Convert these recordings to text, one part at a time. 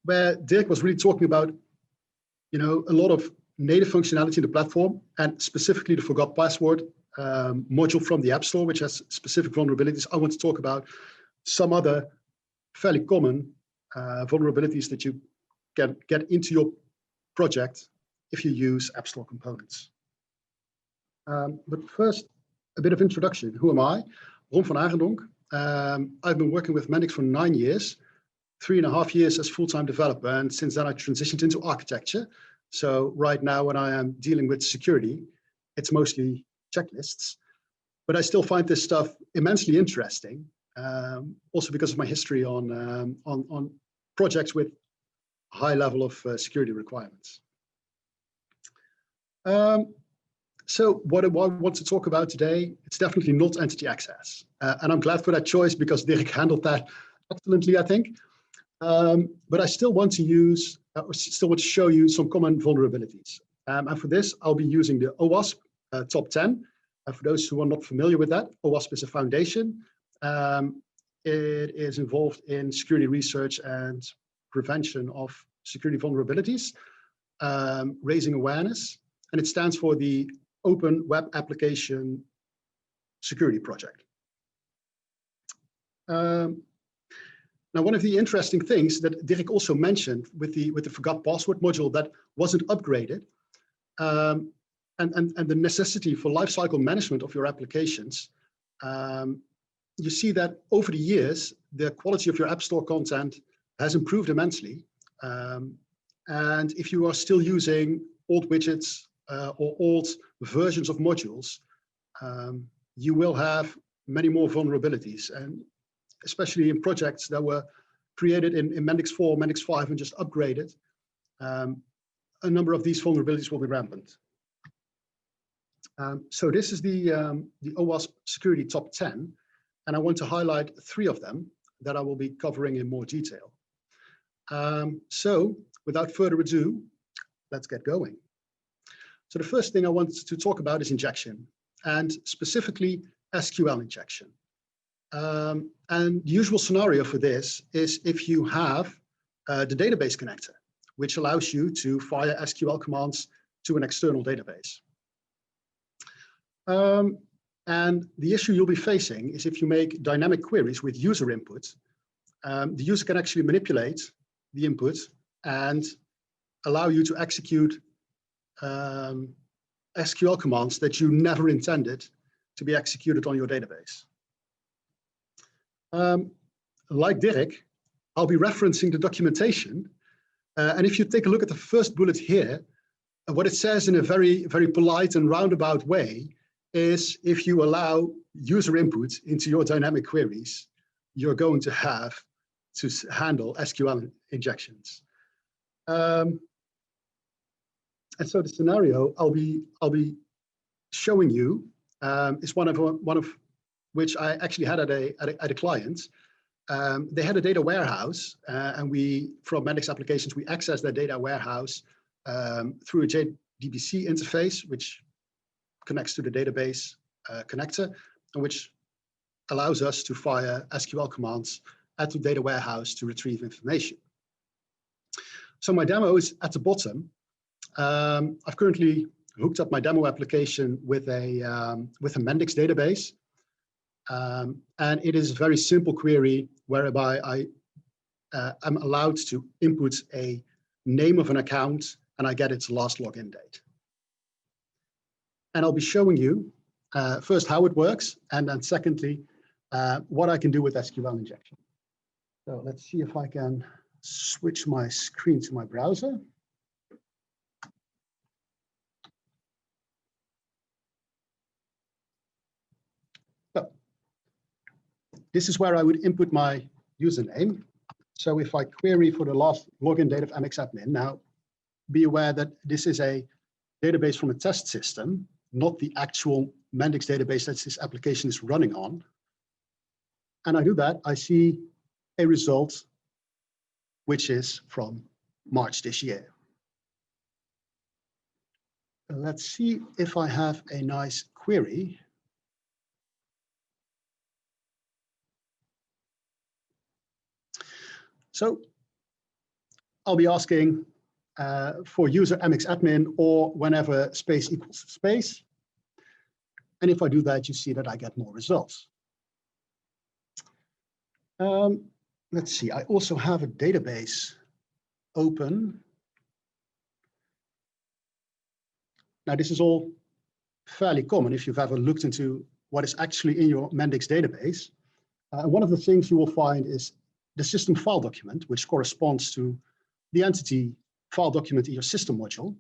where Dirk was really talking about, a lot of native functionality in the platform, and specifically the forgot password module from the App Store, which has specific vulnerabilities. I want to talk about some other fairly common vulnerabilities that you can get into your project if you use App Store components. But first, a bit of introduction. Who am I? Rom van Arendonk. I've been working with Mendix for 9 years, 3.5 years as full-time developer, and since then I transitioned into architecture. So right now when I am dealing with security, it's mostly checklists, but I still find this stuff immensely interesting, also because of my history on projects with a high level of security requirements. So what I want to talk about today, it's definitely not entity access. And I'm glad for that choice because Dirk handled that excellently, I think. But I still want to show you some common vulnerabilities. And for this, I'll be using the OWASP top 10. For those who are not familiar with that, OWASP is a foundation. It is involved in security research and prevention of security vulnerabilities, raising awareness, and it stands for the Open Web Application Security Project. Now, one of the interesting things that Dirk also mentioned with the forgot password module that wasn't upgraded, and the necessity for lifecycle management of your applications, you see that over the years, the quality of your App Store content has improved immensely. And if you are still using old widgets or old versions of modules, you will have many more vulnerabilities, and especially in projects that were created in Mendix 4, Mendix 5, and just upgraded, a number of these vulnerabilities will be rampant. So this is the OWASP Security Top 10, and I want to highlight 3 of them that I will be covering in more detail. So without further ado, let's get going. So the first thing I want to talk about is injection, and specifically SQL injection. And the usual scenario for this is if you have the database connector, which allows you to fire SQL commands to an external database. And the issue you'll be facing is if you make dynamic queries with user input, the user can actually manipulate the input and allow you to execute SQL commands that you never intended to be executed on your database. Like Dirk, I'll be referencing the documentation. And if you take a look at the first bullet here, what it says in a very, very polite and roundabout way is if you allow user input into your dynamic queries, you're going to have to handle SQL injections. And so the scenario I'll be showing you is one of which I actually had at a client. They had a data warehouse, and we, from Mendix applications, we access that data warehouse through a JDBC interface, which connects to the database connector, and which allows us to fire SQL commands at the data warehouse to retrieve information. So my demo is at the bottom. I've currently hooked up my demo application with a Mendix database. And it is a very simple query whereby I am allowed to input a name of an account and I get its last login date. And I'll be showing you first how it works, and then secondly, what I can do with SQL injection. So let's see if I can switch my screen to my browser. So this is where I would input my username. So if I query for the last login date of MXadmin, now be aware that this is a database from a test system, not the actual Mendix database that this application is running on. And I do that, I see a result which is from March this year. Let's see if I have a nice query. So I'll be asking for user mx admin or whenever space equals space. And if I do that, you see that I get more results. Let's see, I also have a database open. Now, this is all fairly common if you've ever looked into what is actually in your Mendix database. One of the things you will find is the system file document, which corresponds to the entity file document in your system module.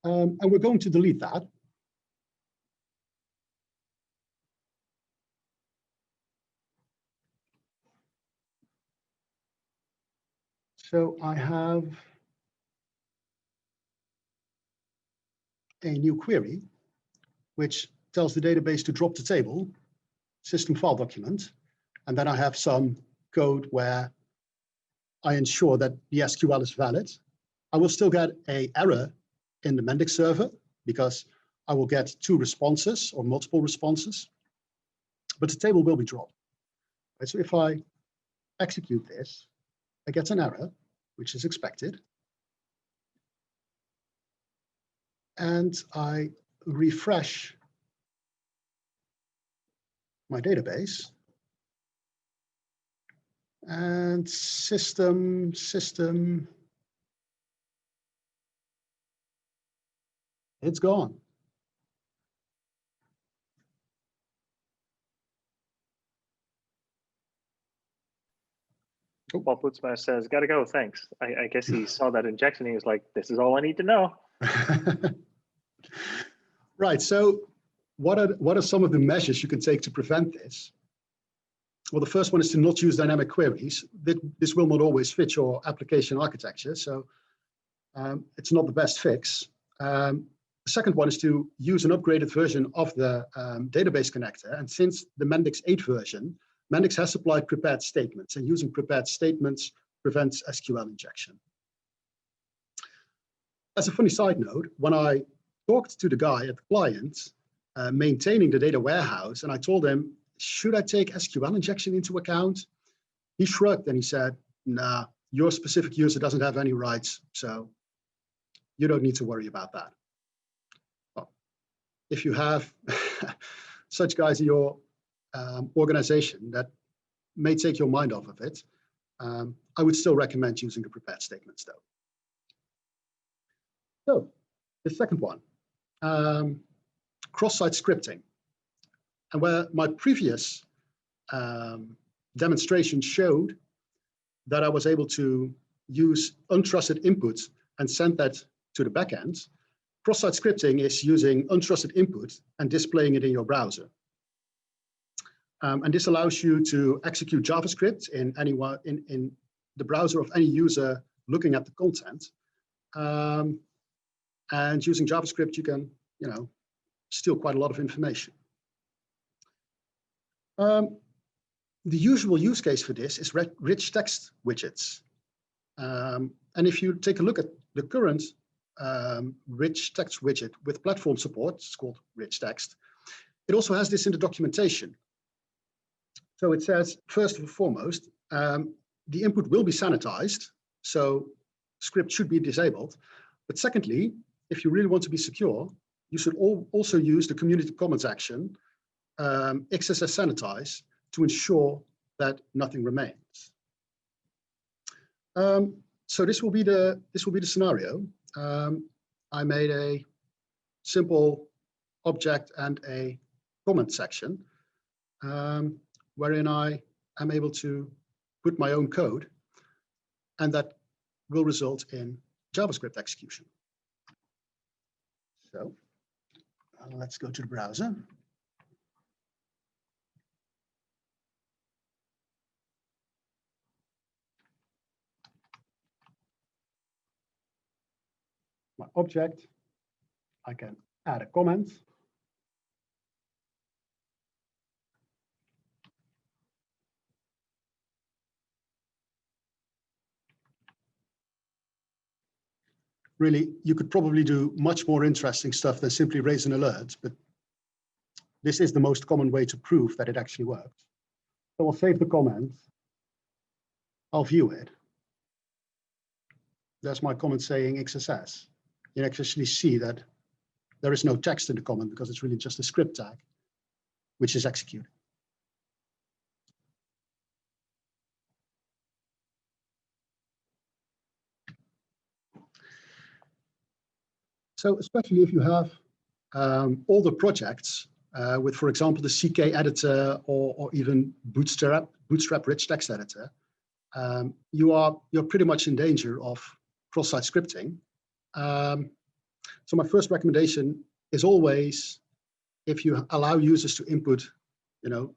And we're going to delete that. So I have a new query, which tells the database to drop the table, system file document. And then I have some code where I ensure that the SQL is valid. I will still get an error in the Mendix server because I will get 2 responses or multiple responses, but the table will be dropped. Right, so if I execute this, I get an error, which is expected. And I refresh my database. And system, it's gone. Paul Poetsma says, gotta go, thanks. I guess he saw that injection. He was like, this is all I need to know. Right, so what are some of the measures you can take to prevent this? Well, the first one is to not use dynamic queries. This will not always fit your application architecture, so it's not the best fix. The second one is to use an upgraded version of the database connector. And since the Mendix 8 version, Mendix has supplied prepared statements, and using prepared statements prevents SQL injection. As a funny side note, when I talked to the guy at the client maintaining the data warehouse, and I told him, should I take SQL injection into account? He shrugged and he said, nah, your specific user doesn't have any rights, so you don't need to worry about that. Well, if you have such guys in your organization that may take your mind off of it, I would still recommend using the prepared statements though. So the second one, cross-site scripting. And where my previous demonstration showed that I was able to use untrusted input and send that to the backend, cross-site scripting is using untrusted input and displaying it in your browser. And this allows you to execute JavaScript in the browser of any user looking at the content. And using JavaScript, you can, steal quite a lot of information. The usual use case for this is rich text widgets. And if you take a look at the current rich text widget with platform support, it's called rich text, it also has this in the documentation. So it says, first and foremost, the input will be sanitized, so script should be disabled. But secondly, if you really want to be secure, you should also use the community comments action, XSS sanitize, to ensure that nothing remains. So this will be the scenario. I made a simple object and a comment section, wherein I am able to put my own code, and that will result in JavaScript execution. So let's go to the browser. My object, I can add a comment. Really, you could probably do much more interesting stuff than simply raise an alert, but this is the most common way to prove that it actually works. So I'll save the comment, I'll view it. there's my comment saying XSS. You actually see that there is no text in the comment because it's really just a script tag, which is executed. So especially if you have older projects with, for example, the CK editor or even Bootstrap rich text editor, you're pretty much in danger of cross-site scripting. So my first recommendation is always, if you allow users to input,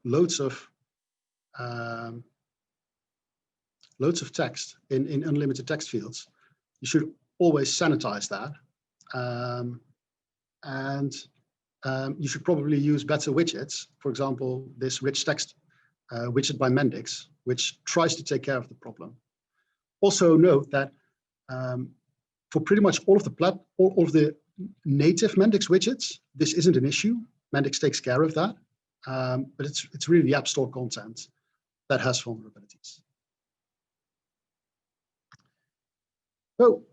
loads of text in unlimited text fields, you should always sanitize that. You should probably use better widgets. For example, this rich text widget by Mendix, which tries to take care of the problem. Also note that for pretty much all of the native Mendix widgets, this isn't an issue. Mendix takes care of that, but it's really the App Store content that has vulnerabilities. So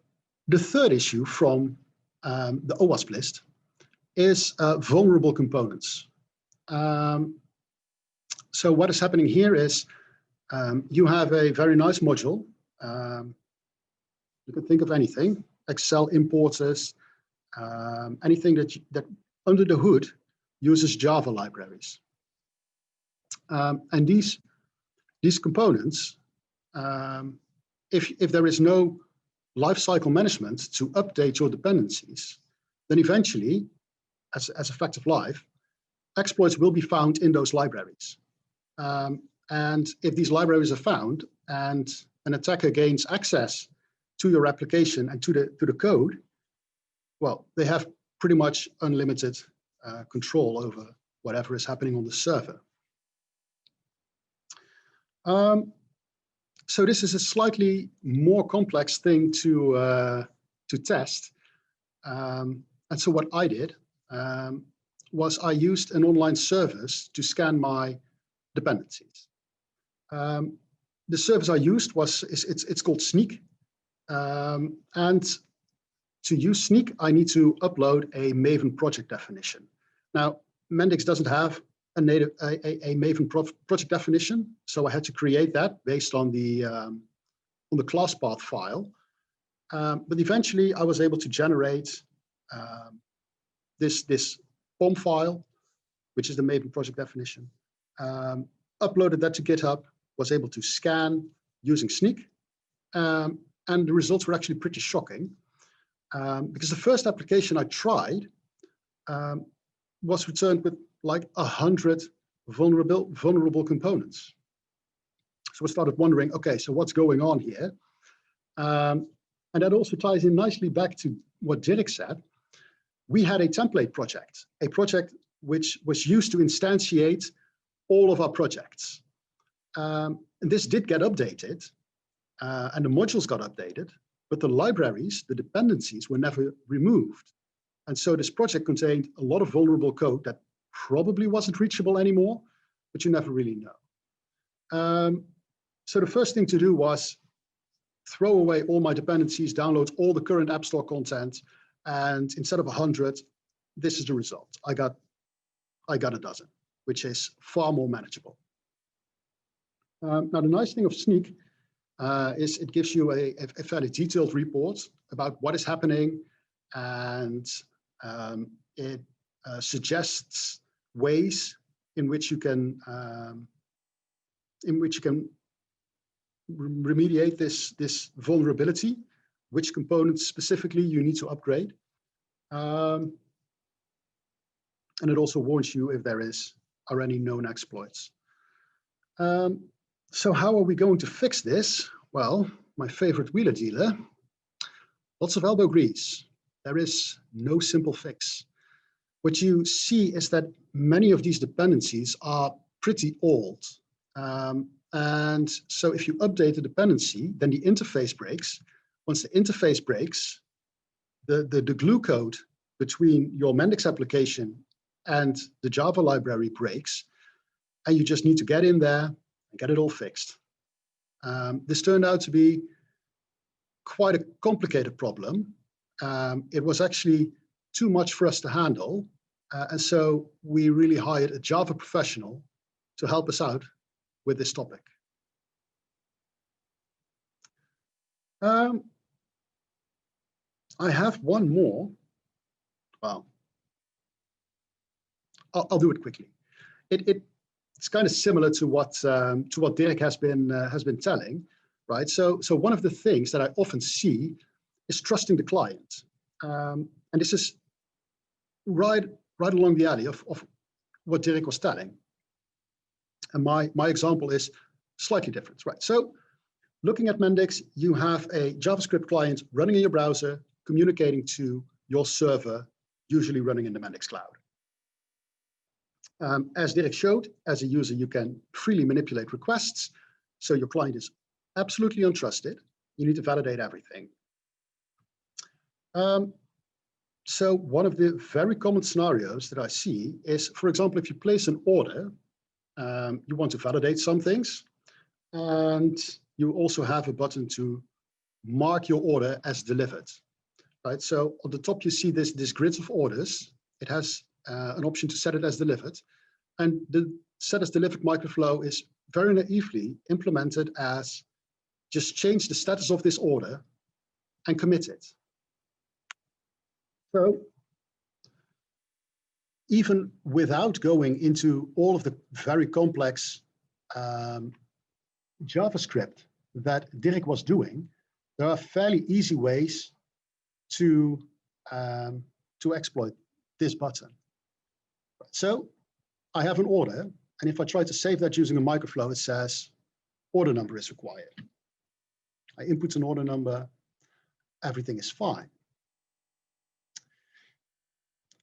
the third issue from the OWASP list is vulnerable components. So what is happening here is you have a very nice module. You can think of anything, Excel importers, anything that under the hood uses Java libraries. And these components, if there is no lifecycle management to update your dependencies, then eventually, as a fact of life, exploits will be found in those libraries. And if these libraries are found and an attacker gains access to your application and to the code, well, they have pretty much unlimited control over whatever is happening on the server. So this is a slightly more complex thing to test. And so what I did was I used an online service to scan my dependencies. The service I used it's called Sneak. And to use Sneak, I need to upload a Maven project definition. Now, Mendix doesn't have a Maven project definition, so I had to create that based on the class path file. But eventually, I was able to generate this POM file, which is the Maven project definition. Uploaded that to GitHub, was able to scan using Sneak, and the results were actually pretty shocking. Because the first application I tried was returned with like 100 vulnerable components. So I started wondering, okay, so what's going on here? And that also ties in nicely back to what Dirk said. We had a template project, a project which was used to instantiate all of our projects. And this did get updated, and the modules got updated, but the libraries, the dependencies were never removed. And so this project contained a lot of vulnerable code that probably wasn't reachable anymore, but you never really know. So the first thing to do was throw away all my dependencies, download all the current App Store content, and instead of 100, this is the result. I got a dozen, which is far more manageable. Now, the nice thing of Sneak is it gives you a fairly detailed report about what is happening, and it suggests ways in which you can remediate this vulnerability, which components specifically you need to upgrade. And it also warns you if there are any known exploits. So how are we going to fix this? Well, my favorite wheeler dealer, lots of elbow grease. There is no simple fix. What you see is that many of these dependencies are pretty old. And so if you update the dependency, then the interface breaks. Once the interface breaks, the glue code between your Mendix application and the Java library breaks, and you just need to get in there and get it all fixed. This turned out to be quite a complicated problem. It was actually too much for us to handle. And so we really hired a Java professional to help us out with this topic. I have one more. Well, I'll do it quickly. It's kind of similar to what Dirk has been telling, right? So one of the things that I often see is trusting the client, and this is right along the alley of what Dirk was telling. And my example is slightly different, right? So looking at Mendix, you have a JavaScript client running in your browser, communicating to your server, usually running in the Mendix cloud. As Dirk showed, as a user, you can freely manipulate requests. So your client is absolutely untrusted. You need to validate everything. So one of the very common scenarios that I see is, for example, if you place an order, you want to validate some things, and you also have a button to mark your order as delivered, right? So on the top, you see this grid of orders. It has an option to set it as delivered. And the set as delivered microflow is very naively implemented as just change the status of this order and commit it. So even without going into all of the very complex JavaScript that Dirk was doing, there are fairly easy ways to exploit this button. So I have an order, and if I try to save that using a microflow, it says order number is required. I input an order number, everything is fine.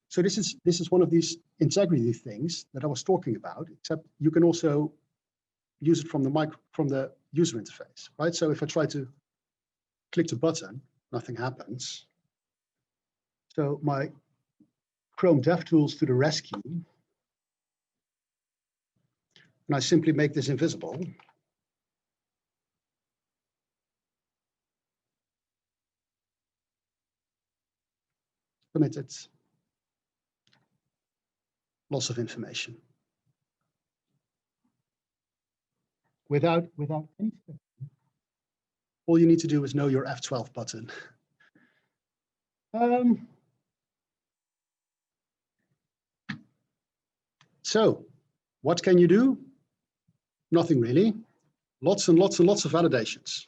So this is one of these integrity things that I was talking about, except you can also use it from the user interface, right? So if I try to click the button, nothing happens. So my Chrome DevTools to the rescue, and I simply make this invisible. Committed. Loss of information. Without any step. All you need to do is know your F12 button. So what can you do? Nothing really. Lots and lots and lots of validations.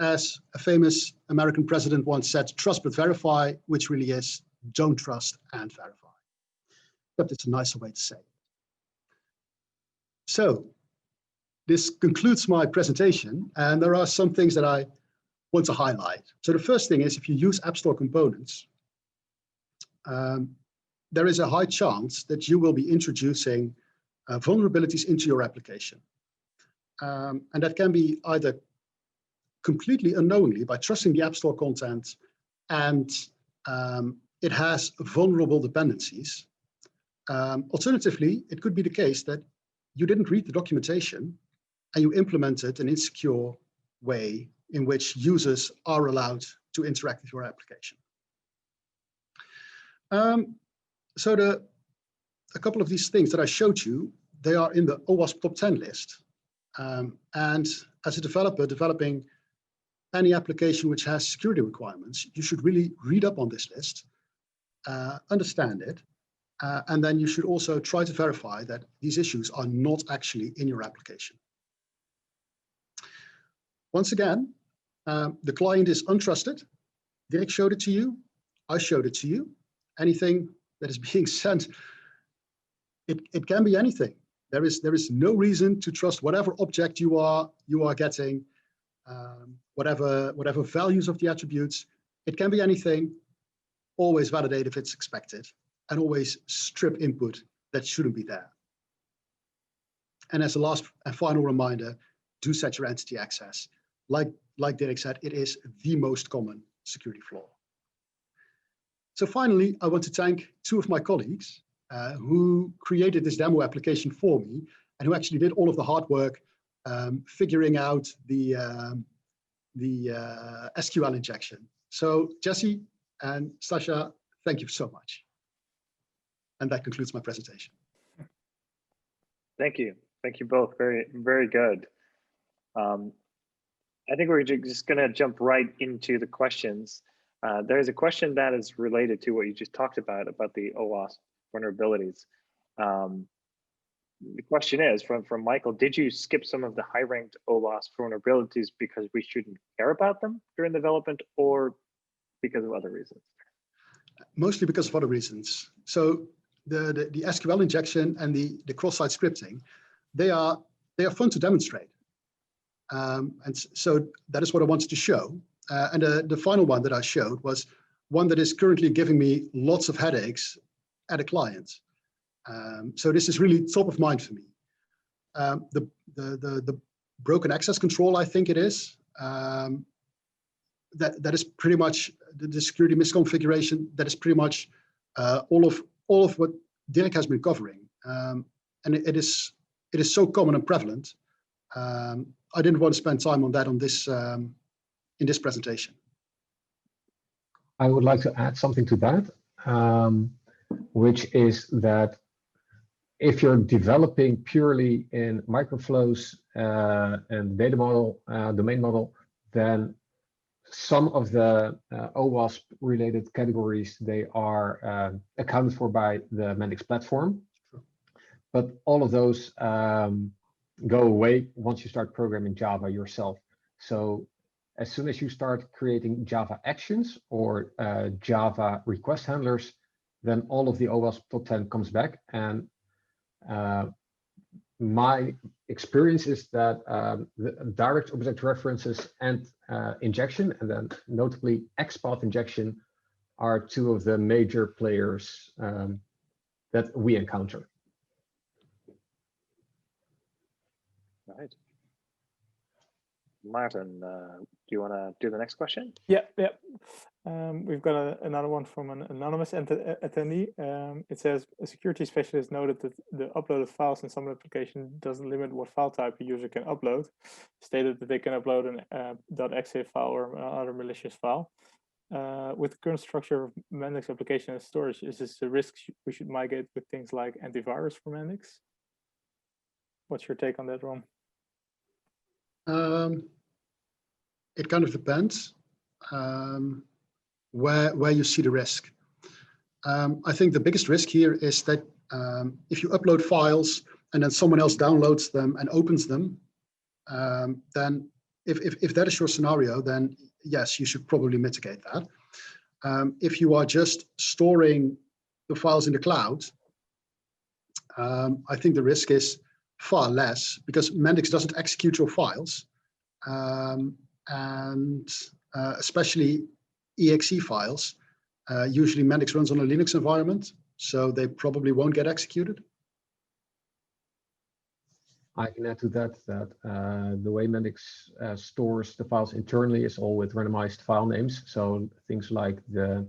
As a famous American president once said, trust but verify, which really is don't trust and verify. But it's a nicer way to say it. So this concludes my presentation, and there are some things that I want to highlight. So the first thing is, if you use App Store components, there is a high chance that you will be introducing vulnerabilities into your application. And that can be either completely unknowingly by trusting the App Store content, and it has vulnerable dependencies. Alternatively, it could be the case that you didn't read the documentation and you implemented an insecure way in which users are allowed to interact with your application. So a couple of these things that I showed you, they are in the OWASP top 10 list. And as a developer developing any application which has security requirements, you should really read up on this list, understand it, and then you should also try to verify that these issues are not actually in your application. Once again, the client is untrusted. Dirk showed it to you. I showed it to you. Anything that is being sent, it can be anything. There is no reason to trust whatever object you are getting, whatever values of the attributes. It can be anything. Always validate if it's expected, and always strip input that shouldn't be there. And as a last and final reminder, do set your entity access. Like Dirk said, it is the most common security flaw. So finally, I want to thank two of my colleagues who created this demo application for me and who actually did all of the hard work figuring out the SQL injection. So Jesse and Sasha, thank you so much. And that concludes my presentation. Thank you. Thank you both. Very, very good. I think we're just going to jump right into the questions. There's a question that is related to what you just talked about the OWASP vulnerabilities. The question is from Michael, did you skip some of the high-ranked OWASP vulnerabilities because we shouldn't care about them during development, or because of other reasons? Mostly because of other reasons. So the SQL injection and the cross-site scripting, they are fun to demonstrate. And so that is what I wanted to show. And the final one that I showed was one that is currently giving me lots of headaches at a client. So this is really top of mind for me. The broken access control, I think it is. That is pretty much the security misconfiguration. That is pretty much all of what Dirk has been covering, and it is so common and prevalent. I didn't want to spend time on that in this presentation. I would like to add something to that, which is that if you're developing purely in microflows and data model, domain model, then some of the OWASP related categories, they are accounted for by the Mendix platform. But all of those go away once you start programming Java yourself. So as soon as you start creating Java actions or Java request handlers, then all of the OWASP top 10 comes back. And my experience is that the direct object references and injection, and then notably XPath injection, are two of the major players that we encounter. Right. Martin, do you want to do the next question? Yeah. We've got another one from an anonymous attendee. It says, a security specialist noted that the uploaded files in some application doesn't limit what file type a user can upload, stated that they can upload an .exe file or another malicious file. With the current structure of Mendix application and storage, is this a risk we should migrate with things like antivirus for Mendix? What's your take on that, Rom? It kind of depends where you see the risk. I think the biggest risk here is that if you upload files and then someone else downloads them and opens them, then if that is your scenario, then yes, you should probably mitigate that. If you are just storing the files in the cloud, I think the risk is far less because Mendix doesn't execute your files, and especially exe files. Usually Mendix runs on a Linux environment, so they probably won't get executed. I can add to that the way Mendix stores the files internally is all with randomized file names. So things like the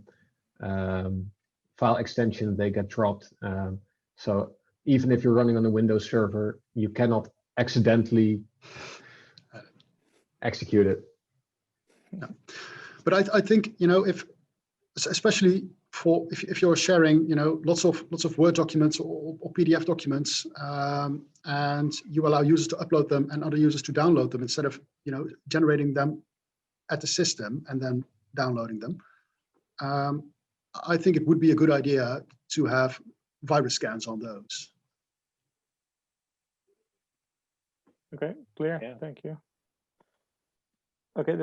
file extension, they get dropped. So even if you're running on a Windows server, you cannot accidentally execute it. Yeah. But I think, if especially if you're sharing, lots of Word documents or PDF documents, and you allow users to upload them and other users to download them instead of, generating them at the system and then downloading them. I think it would be a good idea to have virus scans on those. Okay, clear. Yeah. Thank you. Okay,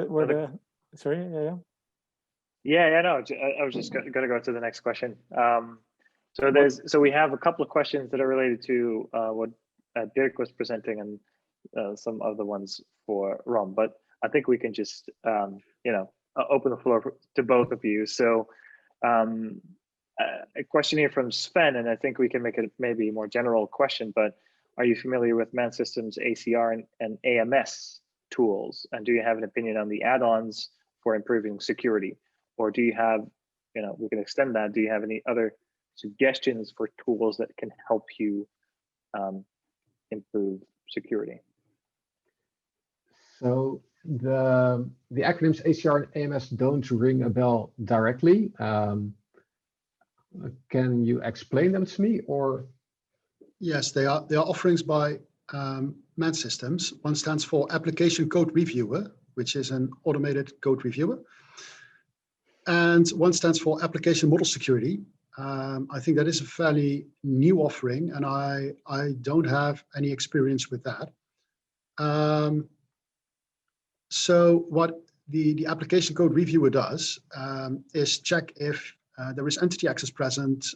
sorry, yeah. Yeah, no, I was just going to go to the next question. So we have a couple of questions that are related to what Dirk was presenting and some other ones for Rom, but I think we can just open the floor to both of you. So a question here from Sven, and I think we can make it maybe a more general question, but are you familiar with Man Systems ACR and AMS tools? And do you have an opinion on the add-ons for improving security? Or do you have, we can extend that. Do you have any other suggestions for tools that can help you improve security? So the acronyms ACR and AMS don't ring a bell directly. Can you explain them to me, or? Yes, they are offerings by MAN Systems. One stands for Application Code Reviewer, which is an automated code reviewer. And one stands for Application Model Security. I think that is a fairly new offering, and I don't have any experience with that. So what the Application Code Reviewer does is check if there is entity access present,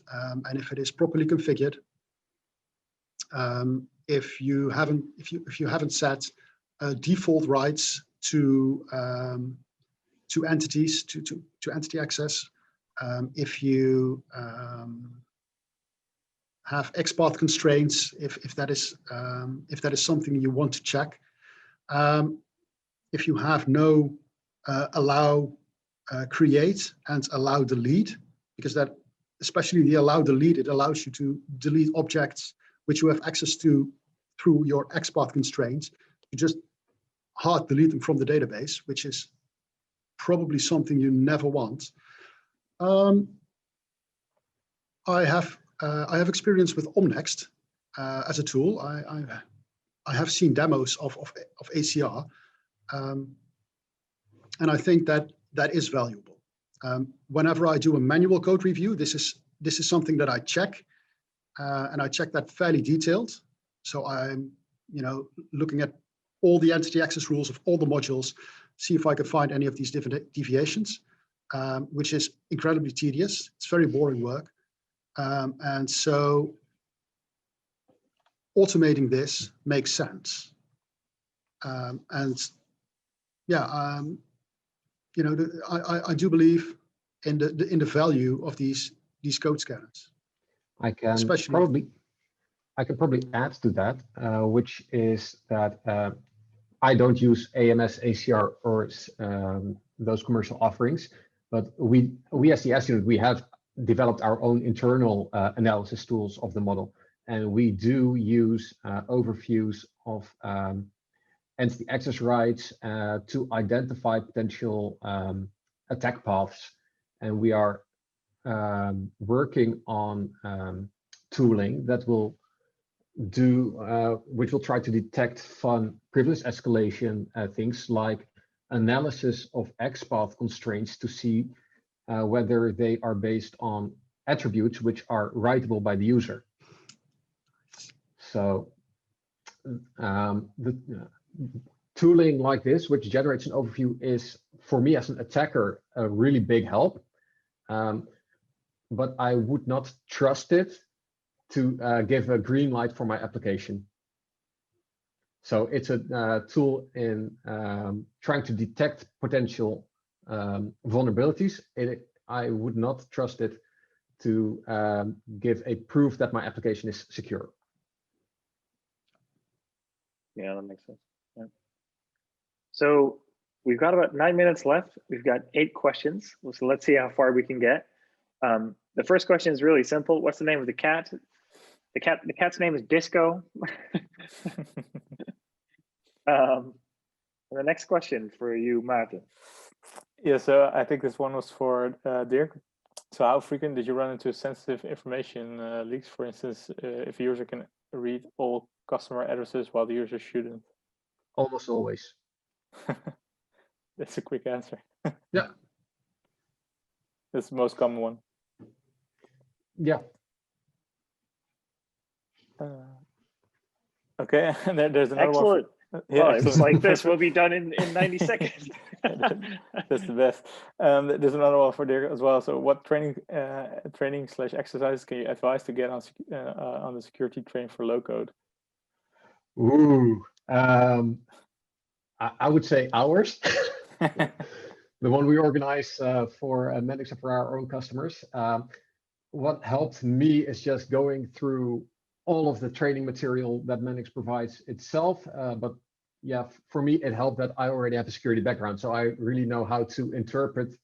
and if it is properly configured. If you haven't set default rights to entities to entity access, if you have XPath constraints, if that is something you want to check, if you have no allow create and allow delete, because that, especially the allow delete, it allows you to delete objects which you have access to through your XPath constraints. You just hard delete them from the database, which is probably something you never want. I have experience with Omnext as a tool. I have seen demos of ACR, and I think that is valuable. Whenever I do a manual code review, this is something that I check, and I check that fairly detailed. So I'm looking at all the entity access rules of all the modules, see if I can find any of these different deviations, which is incredibly tedious. It's very boring work. And so automating this makes sense. And yeah, I do believe in the value of these code scanners. I can probably add to that, which is that I don't use AMS, ACR, or those commercial offerings, but we as the S unit, we have developed our own internal analysis tools of the model, and we do use overviews of entity access rights to identify potential attack paths, and we are working on tooling that will which will try to detect privilege escalation, things like analysis of XPath constraints to see whether they are based on attributes which are writable by the user. So the tooling like this, which generates an overview, is for me as an attacker a really big help. But I would not trust it to give a green light for my application. So it's a tool in trying to detect potential vulnerabilities. I would not trust it to give a proof that my application is secure. Yeah, that makes sense. Yeah. So we've got about 9 minutes left. We've got 8 questions. So let's see how far we can get. The first question is really simple. What's the name of the cat? The cat's name is Disco. And the next question for you, Maarten. Yeah, so I think this one was for Dirk. So how frequent did you run into sensitive information leaks? For instance, if a user can read all customer addresses while the user shouldn't? Almost always. That's a quick answer. Yeah. That's the most common one. Yeah. Okay, and there's another Excellent. one. Yeah, well, it's like this will be done in 90 seconds. That's the best. There's another one for Dirk as well. So what training/exercises can you advise to get on the security training for low code? Ooh, I would say hours. The one we organize for Mendix and for our own customers. What helped me is just going through all of the training material that Mendix provides itself. But yeah, for me, it helped that I already have a security background. So I really know how to interpret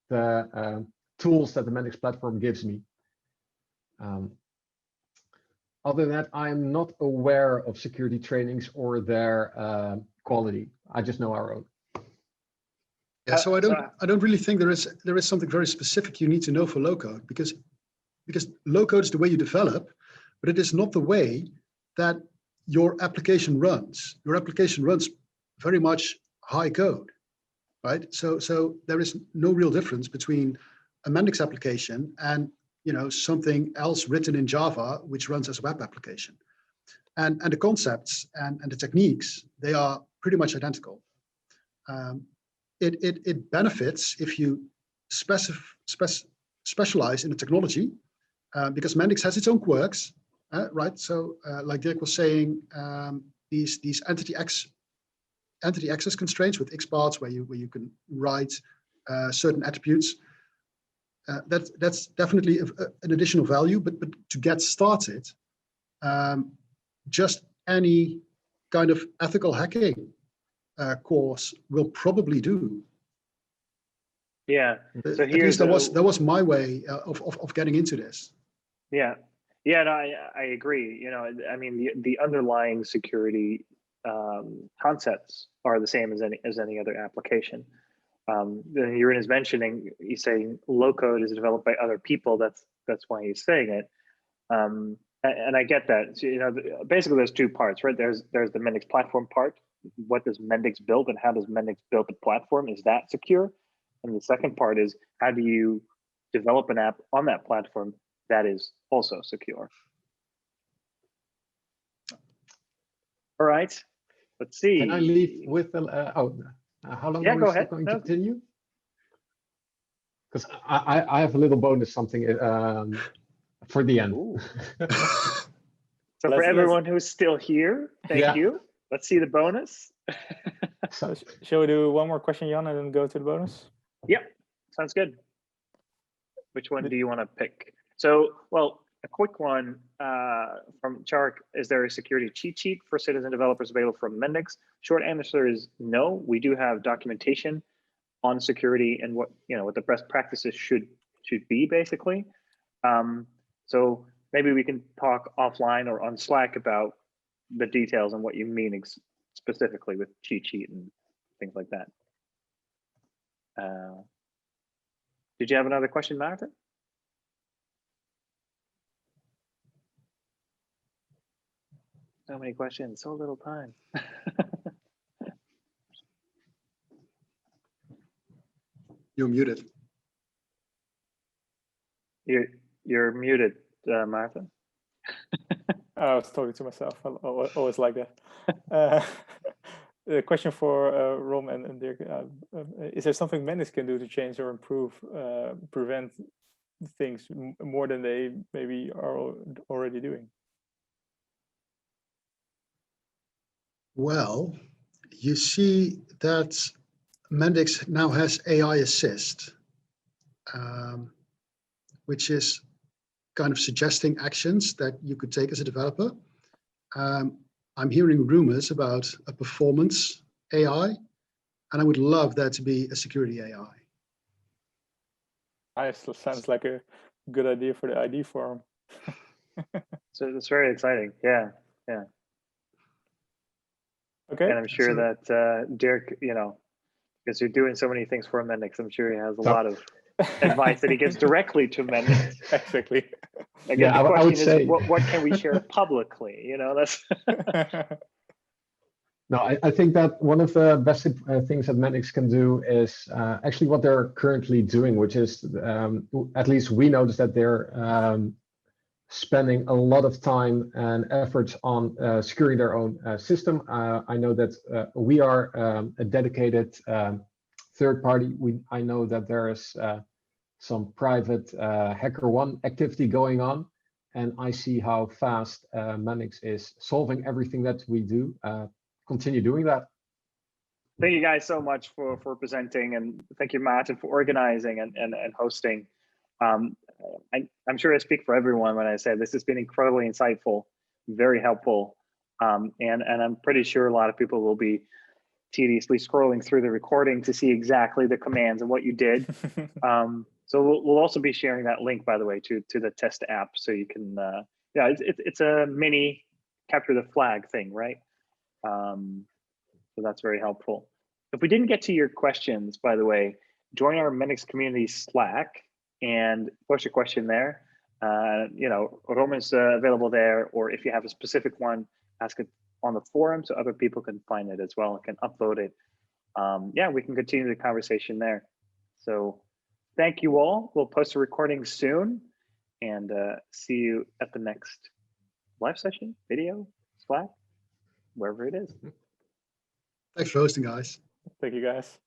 the tools that the Mendix platform gives me. Other than that, I'm not aware of security trainings or their quality. I just know our own. Yeah, so I don't really think there is something very specific you need to know for low code, because low code is the way you develop, but it is not the way that your application runs. Your application runs very much high code, right? So there is no real difference between a Mendix application and something else written in Java which runs as a web application. And the concepts and the techniques, they are pretty much identical. It benefits if you specialize in the technology, because Mendix has its own quirks, right? So like Dirk was saying, these entity access constraints with XPaths, where you can write certain attributes, that's definitely an additional value. But to get started, just any kind of ethical hacking course will probably do. Yeah. So at least that was my way of getting into this. Yeah. Yeah. No, I agree. I mean, the underlying security concepts are the same as any other application. Jeroen is mentioning, he's saying low code is developed by other people. That's why he's saying it. And I get that. So, basically there's two parts, right? There's the Mendix platform part. What does Mendix build, and how does Mendix build the platform? Is that secure? And the second part is, how do you develop an app on that platform that is also secure? All right, let's see. Can I leave with how long are we still going to continue? Because I have a little bonus something for the end. So for everyone who's still here, thank you. Let's see the bonus. So, shall we do one more question, Jan, and then go to the bonus? Yep, sounds good. Which one do you want to pick? So, well, a quick one from Chark. Is there a security cheat sheet for citizen developers available from Mendix? Short answer is no. We do have documentation on security and what the best practices should be, basically. So maybe we can talk offline or on Slack about the details and what you mean specifically with cheat sheet and things like that. Did you have another question, Maarten? So many questions, so little time. You're muted. You're muted, Maarten. I was talking to myself. I always like that. A question for Rom and Dirk. Is there something Mendix can do to change or improve, prevent things more than they maybe are already doing? Well, you see that Mendix now has AI Assist, which is kind of suggesting actions that you could take as a developer. I'm hearing rumors about a performance AI, and I would love that to be a security AI. Nice, sounds like a good idea for the ID forum. So it's very exciting. Yeah. Okay. And I'm sure that Dirk, because you're doing so many things for Mendix, I'm sure he has a lot of advice that he gives directly to Mendix. Exactly. Again, the question is, what can we share publicly? That's. No, I think that one of the best things that Mendix can do is actually what they're currently doing, which is at least we notice that they're spending a lot of time and efforts on securing their own system. I know that we are a dedicated third party. I know that there is some private HackerOne activity going on, and I see how fast Mendix is solving everything that we do. Continue doing that. Thank you guys so much for presenting, and thank you, Maarten, for organizing and hosting. I'm sure I speak for everyone when I say this has been incredibly insightful, very helpful, and I'm pretty sure a lot of people will be tediously scrolling through the recording to see exactly the commands and what you did. So we'll also be sharing that link, by the way, to the test app, so you can it's a mini capture the flag thing, right? So that's very helpful. If we didn't get to your questions, by the way, join our Mendix Community Slack and post your question there. Rom is available there, or if you have a specific one, ask it on the forum so other people can find it as well and can upload it. We can continue the conversation there. So thank you all. We'll post a recording soon, and see you at the next live session, video, Slack, wherever it is. Thanks for hosting, guys. Thank you, guys.